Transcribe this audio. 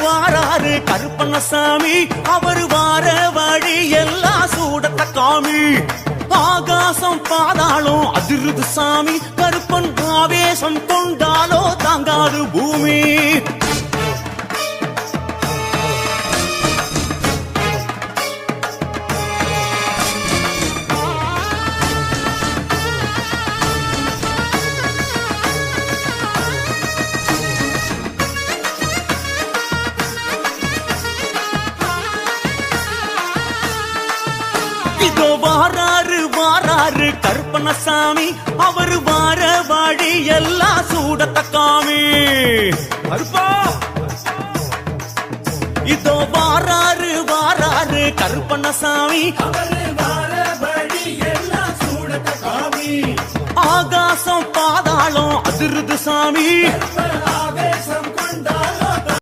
வாராரு கருப்பண்ணசாமி அவர் வார வழி எல்லாம் சூடத்த காமி ஆகாசம் பாதாளம் அதிருது சாமி கருப்பன் ஆவேசம் கொண்டாலோ தாங்காது பூமி இதோ வாராரு கருப்பண்ணசாமி அவர் வார வாடி எல்லாம் சூடத்த காமி கருப்பா இதோ வாராரு கருப்பண்ணசாமி அவர் வார வாடி எல்லாம் சூடத்த காமி ஆகாசம் பாதாளம் அதிருது சாமி